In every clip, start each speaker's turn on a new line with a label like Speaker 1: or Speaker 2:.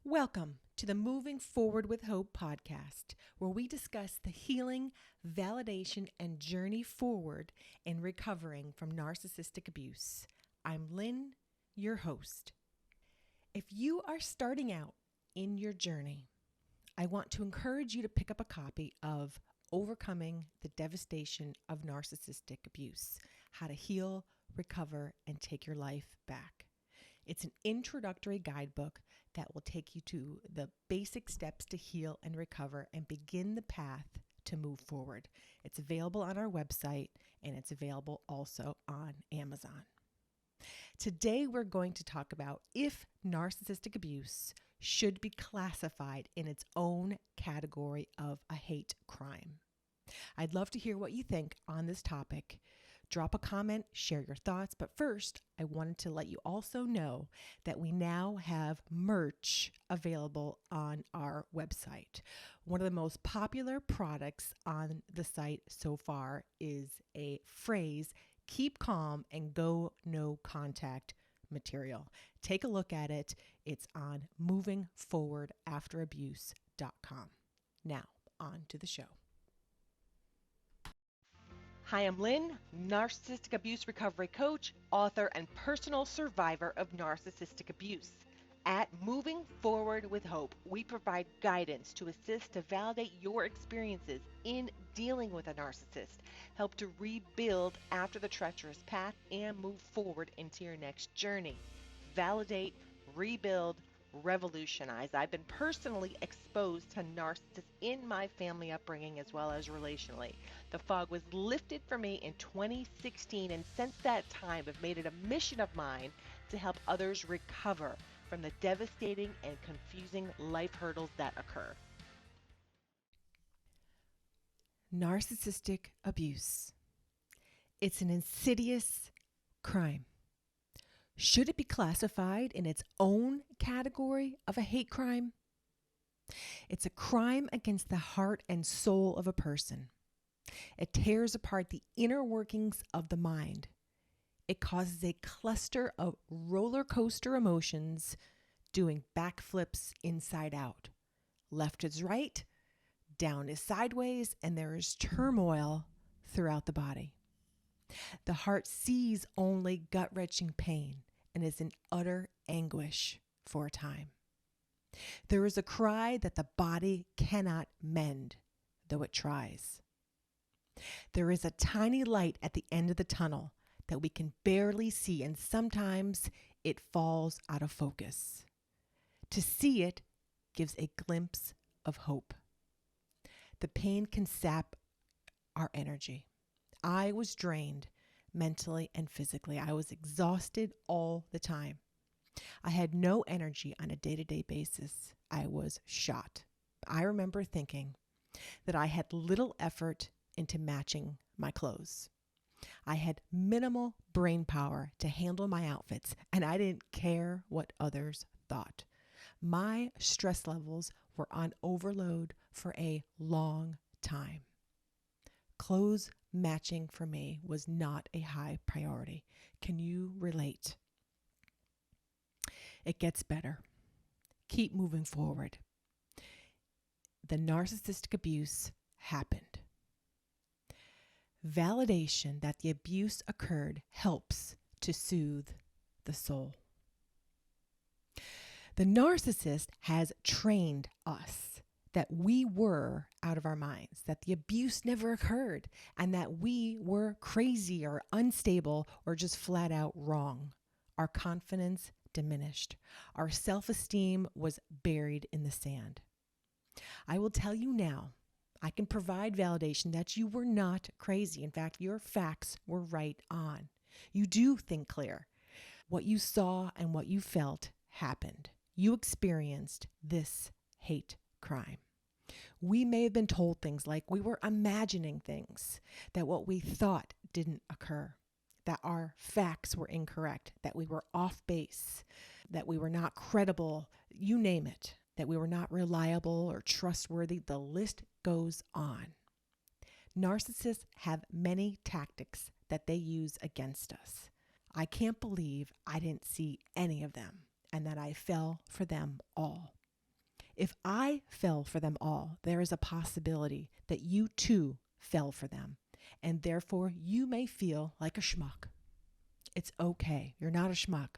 Speaker 1: Welcome to the Moving Forward with Hope podcast, where we discuss the healing, validation, and journey forward in recovering from narcissistic abuse. I'm Lynn, your host. If you are starting out in your journey, I want to encourage you to pick up a copy of Overcoming the Devastation of Narcissistic Abuse: How to Heal, Recover, and Take Your Life Back. It's an introductory guidebook that will take you to the basic steps to heal and recover and begin the path to move forward. It's available on our website and it's available also on Amazon. Today, we're going to talk about if narcissistic abuse should be classified in its own category of a hate crime. I'd love to hear what you think on this topic. Drop a comment, share your thoughts. But first, I wanted to let you also know that we now have merch available on our website. One of the most popular products on the site so far is a phrase, "Keep calm and go no contact" material. Take a look at it. It's on movingforwardafterabuse.com. Now, on to the show. Hi, I'm Lynn, narcissistic abuse recovery coach, author, and personal survivor of narcissistic abuse. At Moving Forward with Hope, we provide guidance to assist to validate your experiences in dealing with a narcissist, help to rebuild after the treacherous path, and move forward into your next journey. Validate, rebuild, revolutionize. I've been personally exposed to narcissists in my family upbringing as well as relationally. The fog was lifted for me in 2016, and since that time, I've made it a mission of mine to help others recover from the devastating and confusing life hurdles that occur. Narcissistic abuse. It's an insidious crime. Should it be classified in its own category of a hate crime? It's a crime against the heart and soul of a person. It tears apart the inner workings of the mind. It causes a cluster of roller coaster emotions doing backflips inside out. Left is right, down is sideways, and there is turmoil throughout the body. The heart sees only gut-wrenching pain and is in utter anguish for a time. There is a cry that the body cannot mend, though it tries. There is a tiny light at the end of the tunnel that we can barely see, and sometimes it falls out of focus. To see it gives a glimpse of hope. The pain can sap our energy. I was drained mentally and physically. I was exhausted all the time. I had no energy on a day-to-day basis. I was shot. I remember thinking that I had little effort into matching my clothes. I had minimal brain power to handle my outfits, and I didn't care what others thought. My stress levels were on overload for a long time. Clothes matching for me was not a high priority. Can you relate? It gets better. Keep moving forward. The narcissistic abuse happened. Validation that the abuse occurred helps to soothe the soul. The narcissist has trained us that we were out of our minds, that the abuse never occurred, and that we were crazy or unstable or just flat out wrong. Our confidence diminished. Our self-esteem was buried in the sand. I will tell you now, I can provide validation that you were not crazy. In fact, your facts were right on. You do think clear. What you saw and what you felt happened. You experienced this hate crime. We may have been told things like we were imagining things, that what we thought didn't occur, that our facts were incorrect, that we were off base, that we were not credible, you name it, that we were not reliable or trustworthy. The list goes on. Narcissists have many tactics that they use against us. I can't believe I didn't see any of them and that I fell for them all. If I fell for them all, there is a possibility that you too fell for them, and therefore you may feel like a schmuck. It's okay. You're not a schmuck.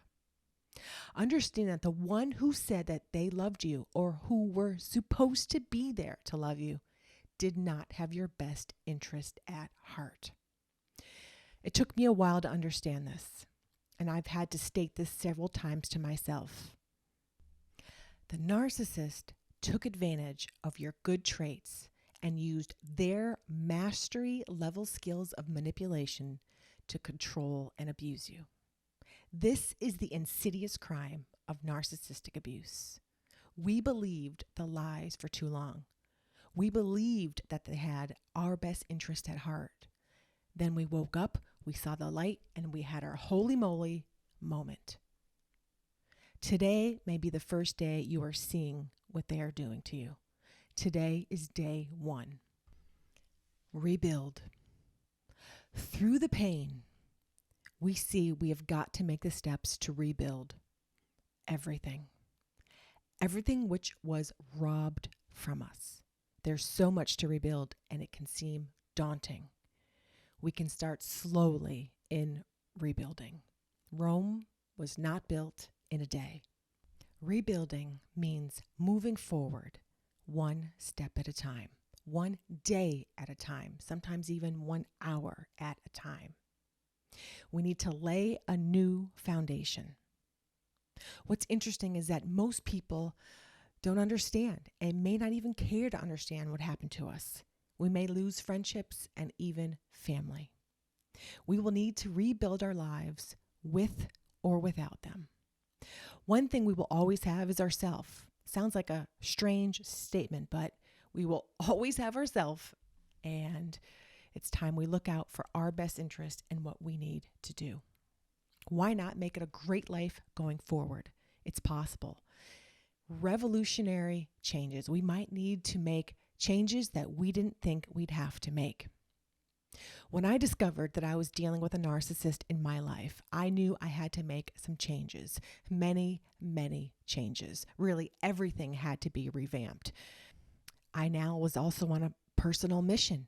Speaker 1: Understand that the one who said that they loved you or who were supposed to be there to love you did not have your best interest at heart. It took me a while to understand this, and I've had to state this several times to myself. The narcissist took advantage of your good traits and used their mastery level skills of manipulation to control and abuse you. This is the insidious crime of narcissistic abuse. We believed the lies for too long. We believed that they had our best interest at heart. Then we woke up, we saw the light, and we had our holy moly moment. Today may be the first day you are seeing what they are doing to you. Today is day one. Rebuild. Through the pain, we see we have got to make the steps to rebuild everything. Everything which was robbed from us. There's so much to rebuild, and it can seem daunting. We can start slowly in rebuilding. Rome was not built in a day. Rebuilding means moving forward one step at a time, one day at a time, sometimes even 1 hour at a time. We need to lay a new foundation. What's interesting is that most people don't understand and may not even care to understand what happened to us. We may lose friendships and even family. We will need to rebuild our lives with or without them. One thing we will always have is ourself. Sounds like a strange statement, but we will always have ourself, and it's time we look out for our best interest and what we need to do. Why not make it a great life going forward? It's possible. Revolutionary changes. We might need to make changes that we didn't think we'd have to make. When I discovered that I was dealing with a narcissist in my life, I knew I had to make some changes. Many, many changes. Really, everything had to be revamped. I now was also on a personal mission.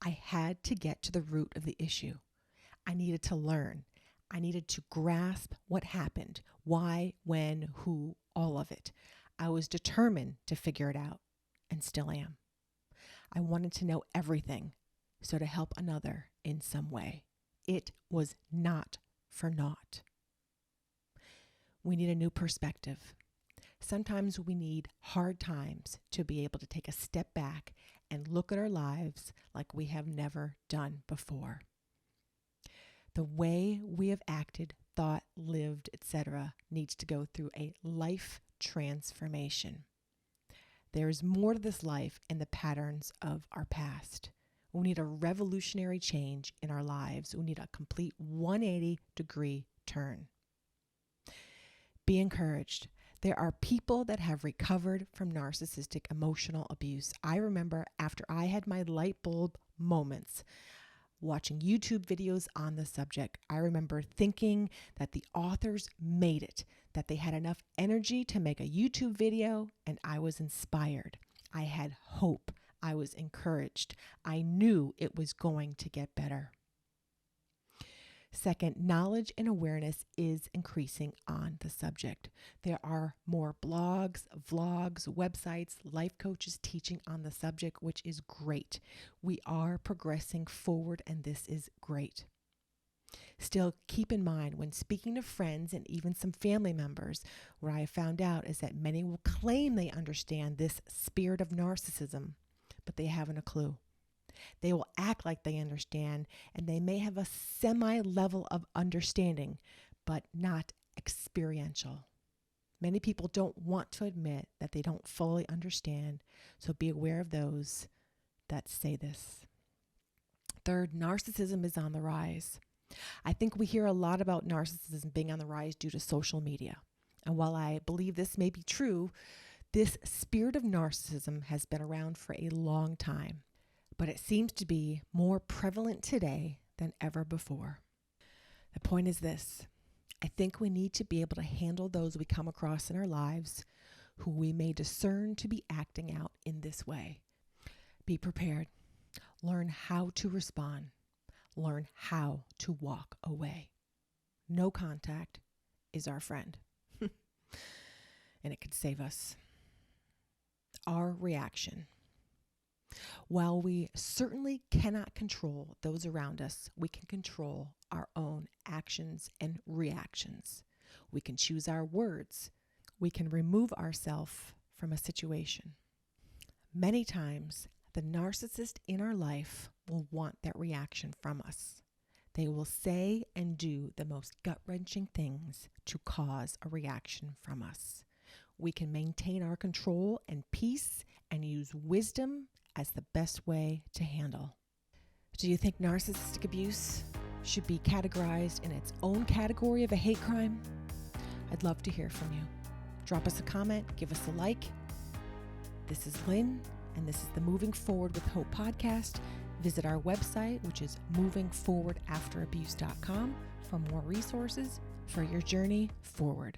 Speaker 1: I had to get to the root of the issue. I needed to learn. I needed to grasp what happened, why, when, who, all of it. I was determined to figure it out, and still am. I wanted to know everything, so to help another in some way. It was not for naught. We need a new perspective. Sometimes we need hard times to be able to take a step back and look at our lives like we have never done before. The way we have acted, thought, lived, etc. needs to go through a life transformation. There is more to this life and the patterns of our past. We need a revolutionary change in our lives. We need a complete 180-degree turn. Be encouraged. There are people that have recovered from narcissistic emotional abuse. I remember after I had my light bulb moments, watching YouTube videos on the subject, I remember thinking that the authors made it, that they had enough energy to make a YouTube video, and I was inspired. I had hope. I was encouraged. I knew it was going to get better. Second, knowledge and awareness is increasing on the subject. There are more blogs, vlogs, websites, life coaches teaching on the subject, which is great. We are progressing forward, and this is great. Still, keep in mind when speaking to friends and even some family members, what I have found out is that many will claim they understand this spirit of narcissism, but they haven't a clue. They will act like they understand, and they may have a semi-level of understanding, but not experiential. Many people don't want to admit that they don't fully understand, so be aware of those that say this. Third, narcissism is on the rise. I think we hear a lot about narcissism being on the rise due to social media. And while I believe this may be true, this spirit of narcissism has been around for a long time, but it seems to be more prevalent today than ever before. The point is this: I think we need to be able to handle those we come across in our lives who we may discern to be acting out in this way. Be prepared. Learn how to respond. Learn how to walk away. No contact is our friend, and it could save us. Our reaction. While we certainly cannot control those around us, we can control our own actions and reactions. We can choose our words. We can remove ourselves from a situation. Many times, the narcissist in our life will want that reaction from us. They will say and do the most gut-wrenching things to cause a reaction from us. We can maintain our control and peace and use wisdom as the best way to handle. Do you think narcissistic abuse should be categorized in its own category of a hate crime? I'd love to hear from you. Drop us a comment, give us a like. This is Lynn, and this is the Moving Forward with Hope podcast. Visit our website, which is movingforwardafterabuse.com, for more resources for your journey forward.